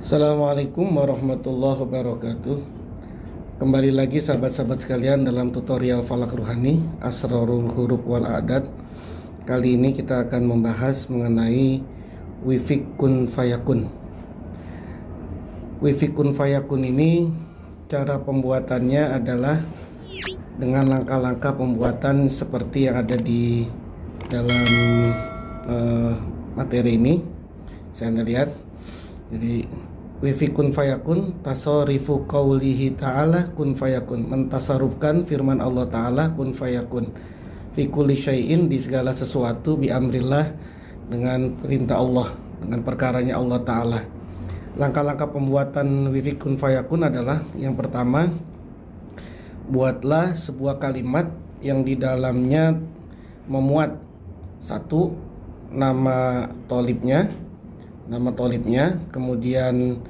Assalamualaikum warahmatullahi wabarakatuh. Kembali lagi sahabat-sahabat sekalian dalam tutorial Falak Ruhani Asrarul Huruf wal Adad. Kali ini kita akan membahas mengenai Wifik Kun Fayakun. Wifik Kun Fayakun ini cara pembuatannya adalah dengan langkah-langkah pembuatan seperti yang ada di dalam materi ini. Saya Anda lihat. Jadi Wifik kun fayakun tasarifu qaulihi ta'ala kun fayakun, mentasarufkan firman Allah Ta'ala kun fayakun fi kulli syai'in, di segala sesuatu, bi amrillah, dengan perintah Allah, dengan perkaranya Allah Ta'ala. Langkah-langkah pembuatan wifik kun fayakun adalah: yang pertama, buatlah sebuah kalimat yang di dalamnya memuat satu, nama tolibnya, kemudian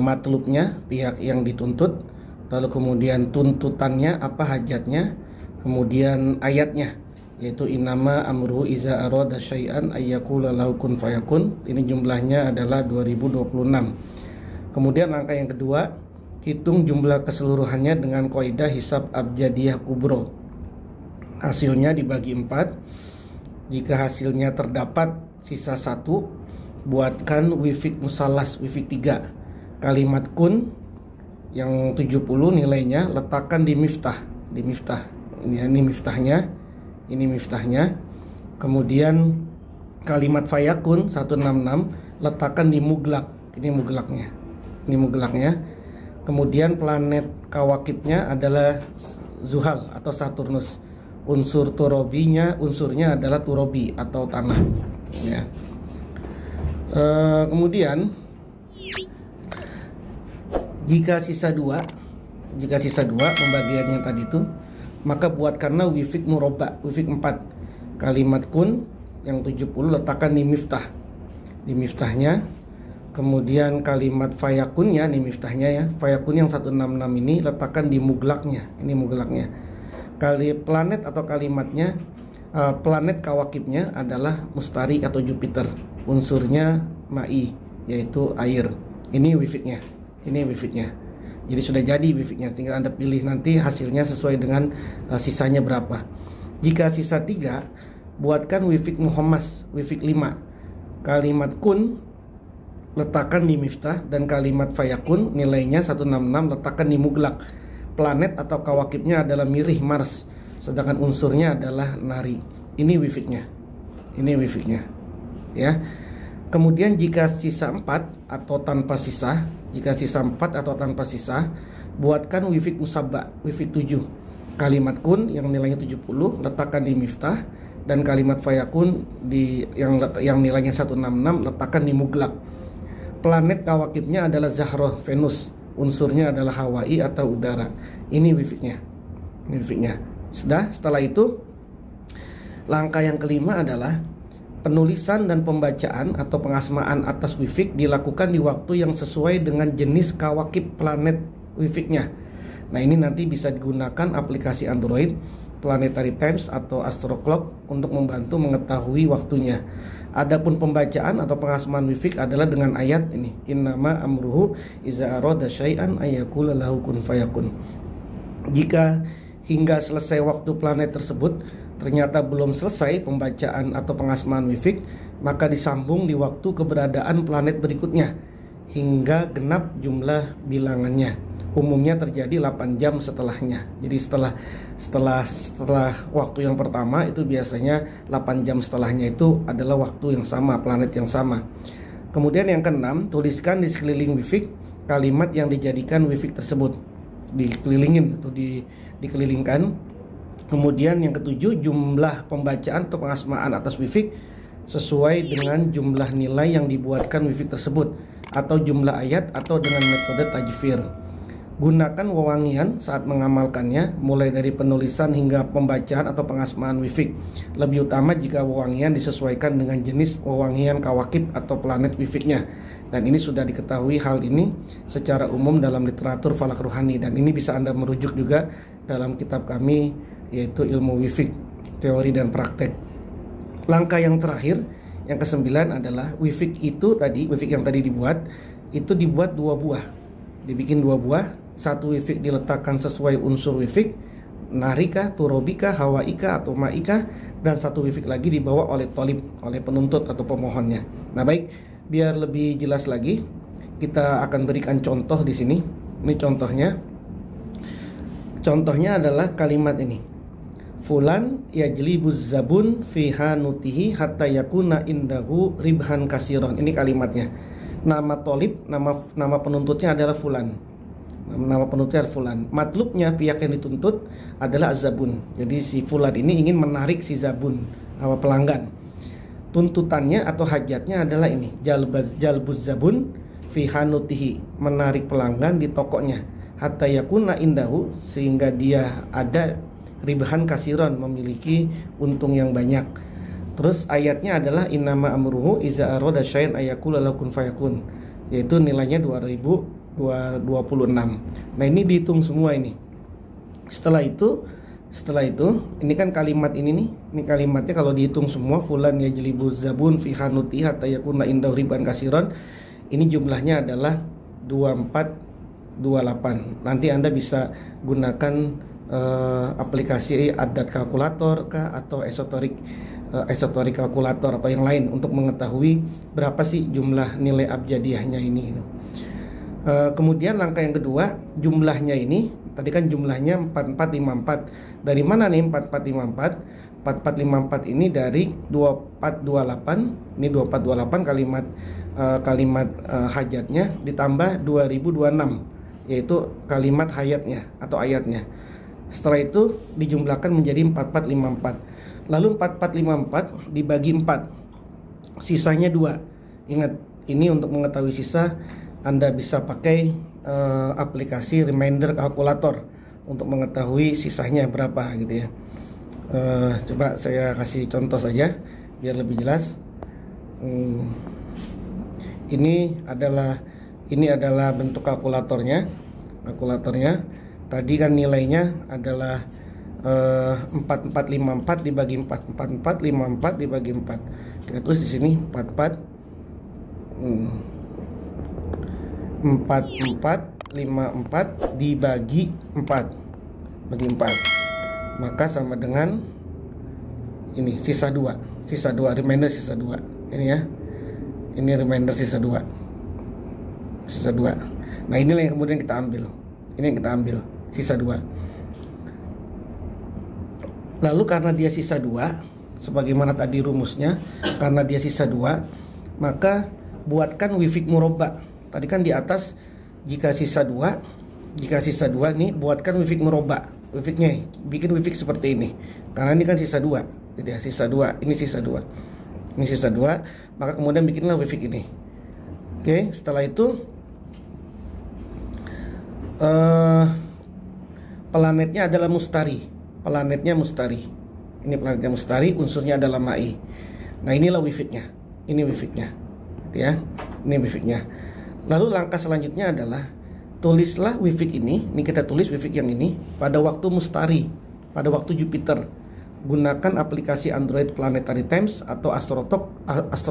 matlubnya, pihak yang dituntut, lalu kemudian tuntutannya, apa hajatnya, kemudian ayatnya, yaitu innama amruhu iza arada syai'an ayyakula lahu kun fayakun. Ini jumlahnya adalah 2026. Kemudian langkah yang kedua, hitung jumlah keseluruhannya dengan kaidah hisab abjadiyah kubro. Hasilnya dibagi 4. Jika hasilnya terdapat sisa 1, buatkan wifik musalas, wifik 3. Kalimat kun yang 70 nilainya letakkan di miftah, ini miftahnya. Kemudian kalimat fayakun 166 letakkan di muglak, ini muglaknya. Kemudian planet kawakibnya adalah Zuhal atau Saturnus. Unsurnya adalah turobi atau tanah, ya. Kemudian jika sisa 2 pembagiannya tadi itu, maka buatkanlah wifik murabba, wifik 4. Kalimat kun yang 70 letakkan di miftahnya. Kemudian kalimat fayakunnya di miftahnya, ya. Fayakun yang 166 ini letakkan di muglaknya, ini muglaknya. Planet atau kalimatnya, planet kawakibnya adalah Mustari atau Jupiter. Unsurnya ma'i, yaitu air. Ini wifiknya. Jadi sudah jadi wifiknya, tinggal Anda pilih nanti hasilnya sesuai dengan sisanya berapa. Jika sisa 3, buatkan wifik muhammas, wifik 5. Kalimat kun letakkan di miftah, dan kalimat fayakun nilainya 166 letakkan di muglak. Planet atau kawakibnya adalah Mirih, Mars, sedangkan unsurnya adalah Nari. Ini wifiknya, ya. Kemudian jika sisa 4 atau tanpa sisa, buatkan wifik musabba, wifik 7. Kalimat kun yang nilainya 70 letakkan di miftah, dan kalimat fayakun yang nilainya 166 letakkan di muglak. Planet kawakibnya adalah Zahroh, Venus, unsurnya adalah Hawaii atau udara. Ini wifiknya. Setelah itu, langkah yang kelima adalah penulisan dan pembacaan atau pengasmaan atas wifik dilakukan di waktu yang sesuai dengan jenis kawakib planet wifiknya. Nah, ini nanti bisa digunakan aplikasi Android Planetary Times atau Astro Clock untuk membantu mengetahui waktunya. Adapun pembacaan atau pengasmaan wifik adalah dengan ayat ini, innama amruhu iza arada syai'an ayyakula lahu kun fayakun. Jika hingga selesai waktu planet tersebut ternyata belum selesai pembacaan atau pengasmaan wifik, maka disambung di waktu keberadaan planet berikutnya hingga genap jumlah bilangannya. Umumnya terjadi 8 jam setelahnya. Jadi setelah waktu yang pertama itu biasanya 8 jam setelahnya itu adalah waktu yang sama, planet yang sama. Kemudian yang keenam, tuliskan di sekeliling wifik kalimat yang dijadikan wifik tersebut. Dikelilingkan. Kemudian yang ketujuh, jumlah pembacaan atau pengasmaan atas wifik sesuai dengan jumlah nilai yang dibuatkan wifik tersebut, atau jumlah ayat, atau dengan metode tajfir. Gunakan wewangian saat mengamalkannya, mulai dari penulisan hingga pembacaan atau pengasmaan wifik. Lebih utama jika wewangian disesuaikan dengan jenis wewangian kawakib atau planet wifiknya. Dan ini sudah diketahui hal ini secara umum dalam literatur falak ruhani, dan ini bisa Anda merujuk juga dalam kitab kami, yaitu ilmu wifik, teori dan praktek. Langkah yang terakhir, yang ke-9 adalah wifik itu tadi, wifik yang tadi dibuat itu dibuat 2 buah. Dibikin 2 buah, satu wifik diletakkan sesuai unsur wifik, narika, turobika, hawaika atau maika, dan satu wifik lagi dibawa oleh tolib, oleh penuntut atau pemohonnya. Nah baik, biar lebih jelas lagi, kita akan berikan contoh di sini. Ini contohnya. Contohnya adalah kalimat ini. Fulan yajlibuz zabun fi hanutihi hatta yakuna indahu ribhan kasiron. Ini kalimatnya. Nama tolib, nama penuntutnya adalah fulan. Nama penuntutnya adalah fulan. Matlubnya, pihak yang dituntut adalah zabun. Jadi si fulan ini ingin menarik si zabun, pelanggan. Tuntutannya atau hajatnya adalah ini, jalbuz zabun fi hanutihi, menarik pelanggan di tokonya, hatta yakuna indahu, sehingga dia ada ribahan kasiron, memiliki untung yang banyak. Terus ayatnya adalah innama amruhu iza arada syai'an ayaqula lahu kun fayakun, yaitu nilainya 2026. Nah ini dihitung semua ini. Setelah itu ini kan kalimat ini kalimatnya kalau dihitung semua, fulan yajlibu zabun fi hanuti hatta yakuna indahu riban kasiron, ini jumlahnya adalah 2428. Nanti Anda bisa gunakan aplikasi adat kalkulator kah, atau esoterik kalkulator atau yang lain untuk mengetahui berapa sih jumlah nilai abjadiahnya ini. Kemudian langkah yang kedua, jumlahnya ini tadi kan jumlahnya 4454. Dari mana nih 4454? 4454 ini dari 2428. Ini 2428 kalimat hajatnya ditambah 2026, yaitu kalimat hayatnya atau ayatnya. Setelah itu dijumlahkan menjadi 4454. Lalu 4454 dibagi 4, sisanya 2. Ingat, ini untuk mengetahui sisa Anda bisa pakai aplikasi reminder kalkulator untuk mengetahui sisanya berapa gitu ya. Coba saya kasih contoh saja biar lebih jelas. Ini adalah bentuk kalkulatornya. Tadi kan nilainya adalah 4454 dibagi 4, 4454 dibagi 4. Kita tulis di sini 4454 dibagi 4 bagi 4, maka sama dengan ini sisa 2 reminder sisa 2 ini ya. Ini reminder sisa 2. Nah inilah yang kemudian kita ambil. Ini yang kita ambil sisa 2. Lalu karena dia sisa 2, sebagaimana tadi rumusnya, karena dia sisa 2, maka buatkan wifik murabba. Tadi kan di atas jika sisa 2 nih, buatkan wifik murabba. Wifiknya bikin wifik seperti ini. Karena ini kan sisa 2. Jadi ya, sisa 2, ini sisa 2. Ini sisa 2, maka kemudian bikinlah wifik ini. Oke, setelah itu planetnya adalah mustari. Planetnya mustari. Ini planetnya mustari, unsurnya adalah ma'i. Nah, inilah wifiknya. Ini wifiknya. Ya. Ini wifiknya. Lalu langkah selanjutnya adalah tulislah wifik ini kita tulis wifik yang ini pada waktu mustari, pada waktu Jupiter. Gunakan aplikasi Android Planetary Times atau Astro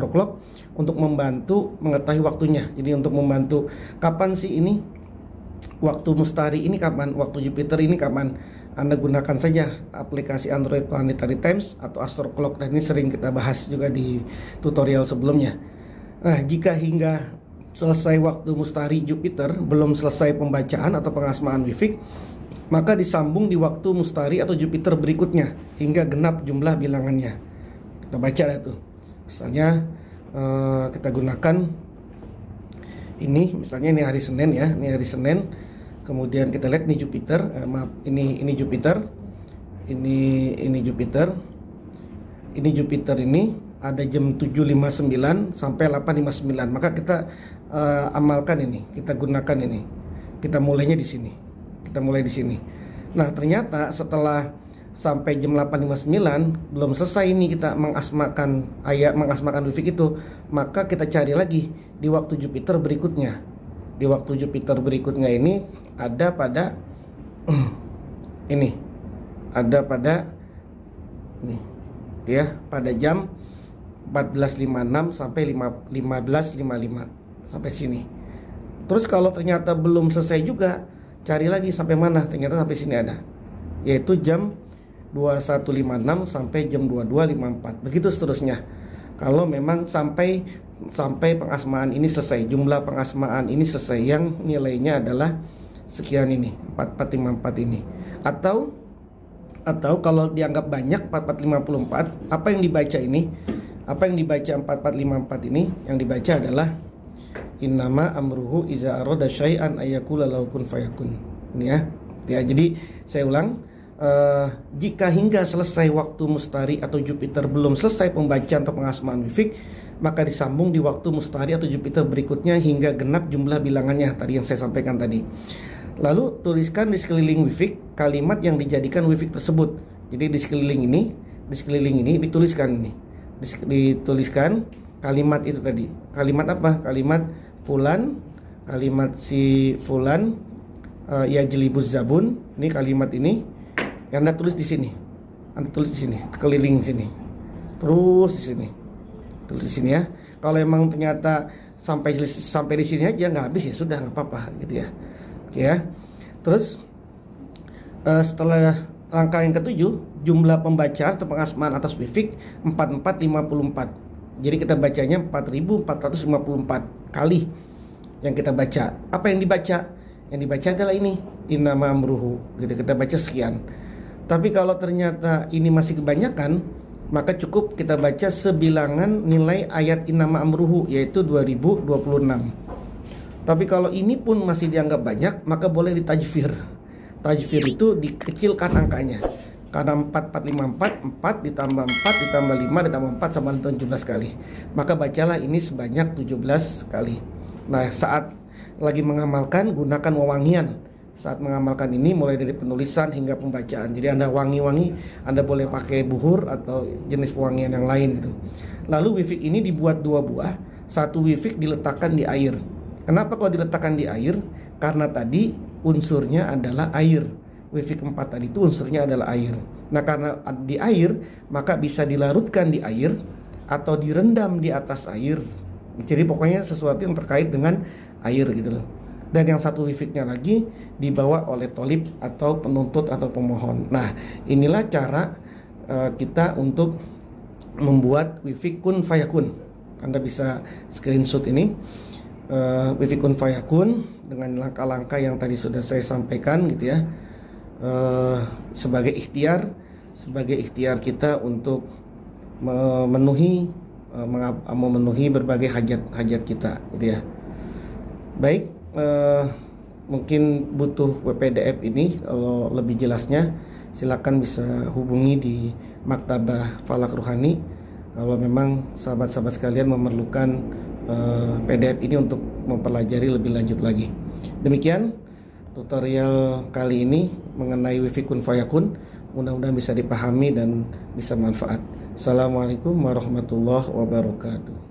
Clock untuk membantu mengetahui waktunya. Jadi untuk membantu kapan sih ini waktu mustari ini, kapan waktu Jupiter ini, kapan. Anda gunakan saja aplikasi Android Planetary Times atau Astro Clock, dan ini sering kita bahas juga di tutorial sebelumnya. Nah, jika hingga selesai waktu mustari Jupiter belum selesai pembacaan atau pengasmaan wifik, maka disambung di waktu mustari atau Jupiter berikutnya hingga genap jumlah bilangannya. Kita baca itu. Misalnya kita gunakan ini, misalnya ini hari Senin ya, ini hari Senin. Kemudian kita lihat ini Jupiter, ini Jupiter, ini Jupiter, ini Jupiter ini ada jam 7.59 sampai 8.59. Maka kita amalkan ini, kita gunakan ini, kita mulainya di sini, kita mulai di sini. Nah ternyata setelah sampai jam 8.59 belum selesai ini kita mengasmakan wifik itu, maka kita cari lagi di waktu Jupiter berikutnya. Di waktu Jupiter berikutnya ini ada pada ini, ada pada ini ya, pada jam 14.56 sampai 15.55 sampai sini. Terus kalau ternyata belum selesai juga, cari lagi sampai mana, ternyata sampai sini ada, yaitu jam 21.56 sampai jam 22.54, begitu seterusnya. Kalau memang sampai pengasmaan ini selesai, jumlah pengasmaan ini selesai yang nilainya adalah sekian ini, 4454 ini. Atau kalau dianggap banyak 4454, apa yang dibaca ini? Apa yang dibaca 4454 ini? Yang dibaca adalah innama amruhu iza arada syai'an ayyakula lahu kun fayakun. Ini ya. Ya, jadi saya ulang, jika hingga selesai waktu mustari atau Jupiter belum selesai pembacaan atau pengasmaan wifik, maka disambung di waktu mustari atau Jupiter berikutnya hingga genap jumlah bilangannya tadi yang saya sampaikan tadi. Lalu tuliskan di sekeliling wifik kalimat yang dijadikan wifik tersebut. Jadi di sekeliling ini dituliskan ini. Dituliskan kalimat itu tadi. Kalimat apa? Kalimat fulan, kalimat si fulan, yajlibuz zabun. Ini kalimat ini yang Anda tulis di sini. Anda tulis di sini, keliling sini. Terus di sini. Tulis di sini ya. Kalau emang ternyata sampai di sini aja nggak habis, ya sudah, nggak apa-apa gitu ya. Oke ya. Terus setelah langkah yang ketujuh, jumlah pembacaan atau pengasmaan atas wifik 4454. Jadi kita bacanya 4454 kali yang kita baca. Apa yang dibaca? Yang dibaca adalah ini, innama amruhu. Gitu, kita baca sekian. Tapi kalau ternyata ini masih kebanyakan, maka cukup kita baca sebilangan nilai ayat innama amruhu, yaitu 2026. Tapi kalau ini pun masih dianggap banyak, maka boleh ditajfir. Tajfir itu dikecilkan angkanya. Karena 4454, 4 ditambah 4 ditambah 5 ditambah 4 sama 17 kali. Maka bacalah ini sebanyak 17 kali. Nah, saat lagi mengamalkan, gunakan wewangian. Saat mengamalkan ini mulai dari penulisan hingga pembacaan. Jadi Anda wangi-wangi, Anda boleh pakai buhur atau jenis pewangian yang lain gitu. Lalu wifik ini dibuat 2 buah. Satu wifik diletakkan di air. Kenapa kalau diletakkan di air? Karena tadi unsurnya adalah air. Wifik 4 tadi itu unsurnya adalah air. Nah, karena di air, maka bisa dilarutkan di air atau direndam di atas air. Jadi pokoknya sesuatu yang terkait dengan air gitu loh. Dan yang satu wifiknya lagi dibawa oleh tolib atau penuntut atau pemohon. Nah, inilah cara kita untuk membuat wifik kun fayakun. Anda bisa screenshot ini wifik kun fayakun dengan langkah-langkah yang tadi sudah saya sampaikan gitu ya. Sebagai ikhtiar kita untuk memenuhi berbagai hajat kita gitu ya. Baik, mungkin butuh WPDF ini, kalau lebih jelasnya silakan bisa hubungi di Maktabah Falak Ruhani kalau memang sahabat-sahabat sekalian memerlukan PDF ini untuk mempelajari lebih lanjut lagi. Demikian tutorial kali ini mengenai wifik kun fayakun, mudah-mudahan bisa dipahami dan bisa manfaat. Assalamualaikum warahmatullahi wabarakatuh.